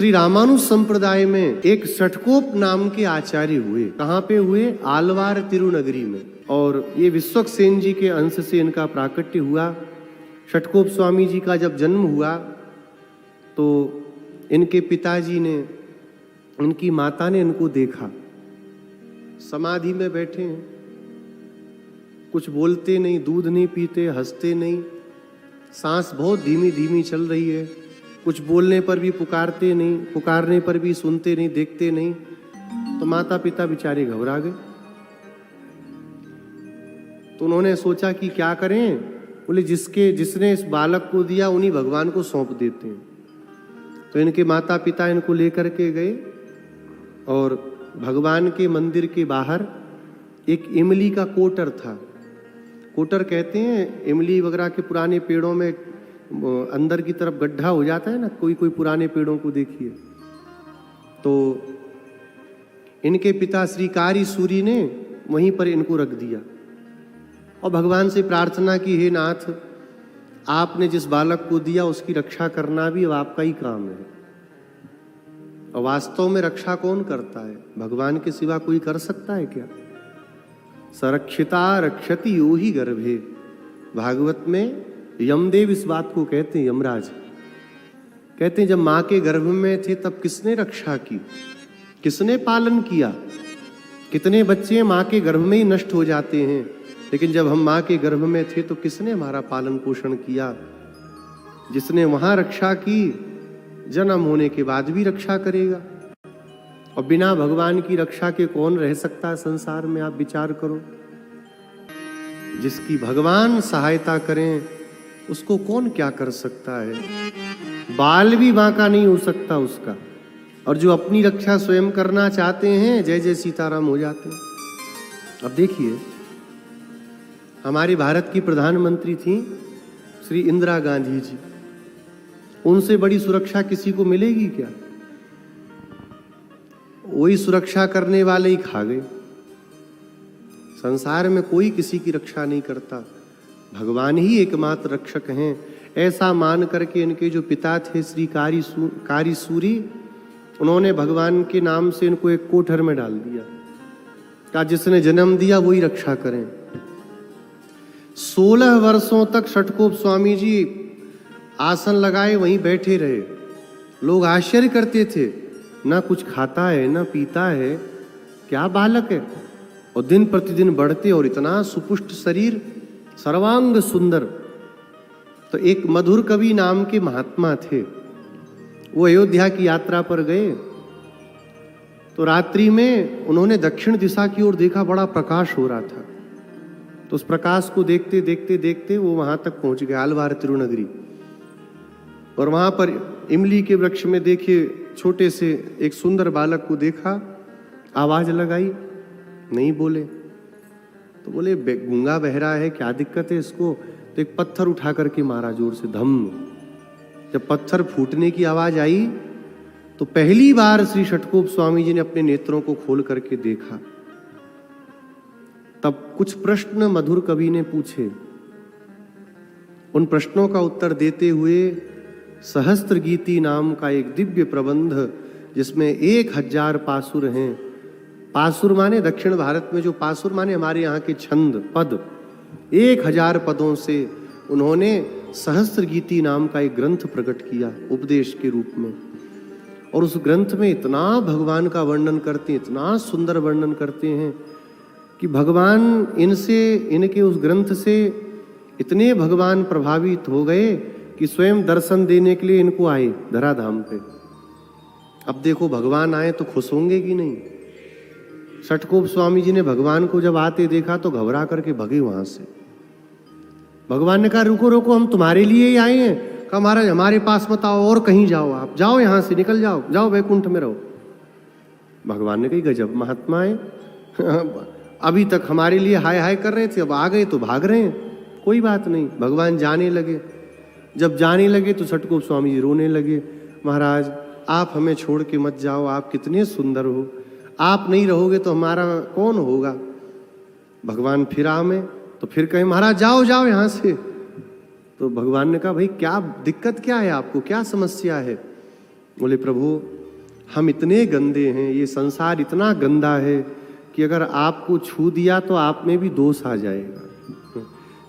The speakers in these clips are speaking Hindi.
श्री रामानुज संप्रदाय में एक षटकोप नाम के आचार्य हुए। कहाँ पे हुए? आलवार तिरुनगरी में। और ये विश्वक्सेन जी के अंश से इनका प्राकट्य हुआ। षटकोप स्वामी जी का जब जन्म हुआ तो इनके पिताजी ने, इनकी माता ने इनको देखा, समाधि में बैठे हैं, कुछ बोलते नहीं, दूध नहीं पीते, हंसते नहीं, सांस बहुत धीमी धीमी चल रही है, कुछ बोलने पर भी पुकारते नहीं, पुकारने पर भी सुनते नहीं, देखते नहीं। तो माता पिता बेचारे घबरा गए। तो उन्होंने सोचा कि क्या करें। बोले जिसने इस बालक को दिया उन्हीं भगवान को सौंप देते हैं। तो इनके माता पिता इनको लेकर के गए और भगवान के मंदिर के बाहर एक इमली का कोटर था। कोटर कहते हैं इमली वगैरह के पुराने पेड़ों में अंदर की तरफ गड्ढा हो जाता है ना, कोई कोई पुराने पेड़ों को देखिए। तो इनके पिता श्री कारी सूरी ने वहीं पर इनको रख दिया और भगवान से प्रार्थना की, हे नाथ, आपने जिस बालक को दिया उसकी रक्षा करना भी अब आपका ही काम है। और वास्तव में रक्षा कौन करता है? भगवान के सिवा कोई कर सकता है क्या? सरक्षिता रक्षति यो ही गर्भे। भागवत में यमदेव इस बात को कहते हैं, यमराज कहते हैं जब मां के गर्भ में थे तब किसने रक्षा की, किसने पालन किया? कितने बच्चे मां के गर्भ में ही नष्ट हो जाते हैं, लेकिन जब हम मां के गर्भ में थे तो किसने हमारा पालन पोषण किया? जिसने वहां रक्षा की, जन्म होने के बाद भी रक्षा करेगा। और बिना भगवान की रक्षा के कौन रह सकता है संसार में? आप विचार करो। जिसकी भगवान सहायता करें उसको कौन क्या कर सकता है? बाल भी बांका नहीं हो सकता उसका। और जो अपनी रक्षा स्वयं करना चाहते हैं, जय जय सीताराम हो जाते हैं। अब देखिए, हमारे भारत की प्रधानमंत्री थी श्री इंदिरा गांधी जी। उनसे बड़ी सुरक्षा किसी को मिलेगी क्या? वही सुरक्षा करने वाले ही खा गए। संसार में कोई किसी की रक्षा नहीं करता, भगवान ही एकमात्र रक्षक हैं। ऐसा मान करके इनके जो पिता थे श्री कारी सूरी, उन्होंने भगवान के नाम से इनको एक कोठर में डाल दिया। कहा जिसने जन्म दिया वही रक्षा करें। 16 वर्षों तक षटकोप स्वामी जी आसन लगाए वहीं बैठे रहे। लोग आश्चर्य करते थे, ना कुछ खाता है ना पीता है, क्या बालक है। और दिन प्रतिदिन बढ़ते और इतना सुपुष्ट शरीर, सर्वांग सुंदर। तो एक मधुर कवि नाम के महात्मा थे, वो अयोध्या की यात्रा पर गए। तो रात्रि में उन्होंने दक्षिण दिशा की ओर देखा, बड़ा प्रकाश हो रहा था। तो उस प्रकाश को देखते देखते देखते वो वहां तक पहुंच गए, आलवार तिरुनगरी। और वहां पर इमली के वृक्ष में देखे छोटे से एक सुंदर बालक को देखा, आवाज लगाई, नहीं बोले। तो बोले गूंगा बहरा है, क्या दिक्कत है इसको? तो एक पत्थर उठा करके मारा जोर से, धम। जब पत्थर फूटने की आवाज आई तो पहली बार श्री षटकोप स्वामी जी ने अपने नेत्रों को खोल करके देखा। तब कुछ प्रश्न मधुर कवि ने पूछे। उन प्रश्नों का उत्तर देते हुए सहस्त्र गीति नाम का एक दिव्य प्रबंध, जिसमें 1000 पासुर हैं। पासुर माने दक्षिण भारत में जो पासुर माने हमारे यहाँ के छंद पद, 1000 पदों से उन्होंने सहस्त्र गीति नाम का एक ग्रंथ प्रकट किया उपदेश के रूप में। और उस ग्रंथ में इतना भगवान का वर्णन करते हैं, इतना सुंदर वर्णन करते हैं कि भगवान इनके उस ग्रंथ से इतने भगवान प्रभावित हो गए कि स्वयं दर्शन देने के लिए इनको आए धराधाम पे। अब देखो, भगवान आए तो खुश होंगे कि नहीं? षटकोप स्वामी जी ने भगवान को जब आते देखा तो घबरा करके भगे वहां से। भगवान ने कहा रुको रुको, हम तुम्हारे लिए ही आए हैं। कहा महाराज हमारे पास मत आओ, और कहीं जाओ, आप जाओ, यहां से निकल जाओ, जाओ वैकुंठ में रहो। भगवान ने कही गजब महात्मा है, अभी तक हमारे लिए हाय हाय कर रहे थे, अब आ गए तो भाग रहे हैं। कोई बात नहीं। भगवान जाने लगे। जब जाने लगे तो षटकोप स्वामी जी रोने लगे, महाराज आप हमें छोड़ के मत जाओ, आप कितने सुंदर हो, आप नहीं रहोगे तो हमारा कौन होगा। भगवान फिर आए तो फिर कहे महाराज जाओ जाओ यहां से। तो भगवान ने कहा भाई क्या दिक्कत क्या है आपको, क्या समस्या है? बोले प्रभु हम इतने गंदे हैं, ये संसार इतना गंदा है कि अगर आपको छू दिया तो आप में भी दोष आ जाएगा।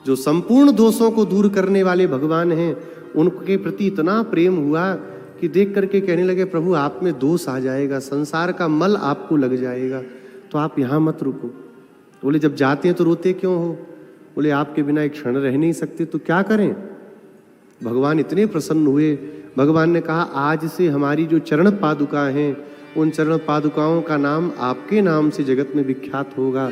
जो संपूर्ण दोषों को दूर करने वाले भगवान हैं, उनके प्रति इतना प्रेम हुआ कि देख करके कहने लगे प्रभु आप में दोष आ जाएगा, संसार का मल आपको लग जाएगा, तो आप यहाँ मत रुको। बोले जब जाते हैं तो रोते क्यों हो? बोले आपके बिना एक क्षण रह नहीं सकते, तो क्या करें? भगवान इतने प्रसन्न हुए। भगवान ने कहा आज से हमारी जो चरण पादुका हैं, उन चरण पादुकाओं का नाम आपके नाम से जगत में विख्यात होगा।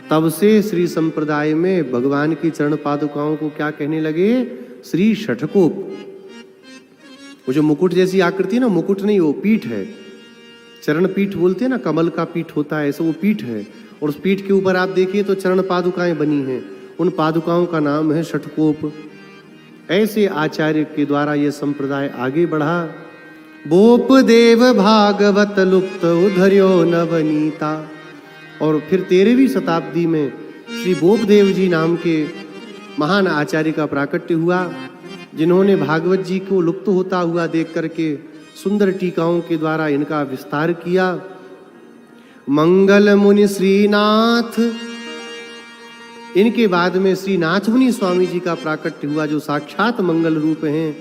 तब से श्री संप्रदाय में भगवान की चरण पादुकाओं को क्या कहने लगे? श्री षठकोप। वो जो मुकुट जैसी आकृति है ना, मुकुट नहीं वो पीठ है, चरण पीठ बोलते हैं ना, कमल का पीठ होता है, ऐसा वो पीठ है। और उस पीठ के ऊपर आप देखिए तो चरण पादुकाएं बनी हैं, उन पादुकाओं का नाम है षठकोप। ऐसे आचार्य के द्वारा यह संप्रदाय आगे बढ़ा। बोप देव भागवत लुप्त उधर्यो नवनीता। और फिर 13वीं शताब्दी में श्री बोप देव जी नाम के महान आचार्य का प्राकट्य हुआ, जिन्होंने भागवत जी को लुप्त होता हुआ देख करके सुंदर टीकाओं के द्वारा इनका विस्तार किया। मंगल मुनि श्रीनाथ, इनके बाद में श्री नाथ मुनि स्वामी जी का प्राकट्य हुआ, जो साक्षात मंगल रूप हैं।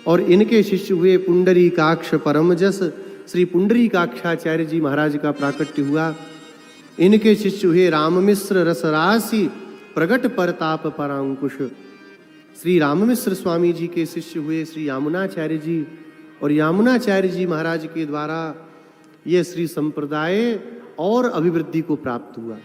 और इनके शिष्य हुए पुंडरीकाक्ष परमजस, श्री पुंडरीकाक्षाचार्य जी महाराज का प्राकट्य हुआ। इनके शिष्य हुए राममिश्र रसराशि प्रगट परताप परांकुश, श्री राममिश्र स्वामी जी के शिष्य हुए श्री यामुनाचार्य जी। और यामुनाचार्य जी महाराज के द्वारा ये श्री संप्रदाय और अभिवृद्धि को प्राप्त हुआ।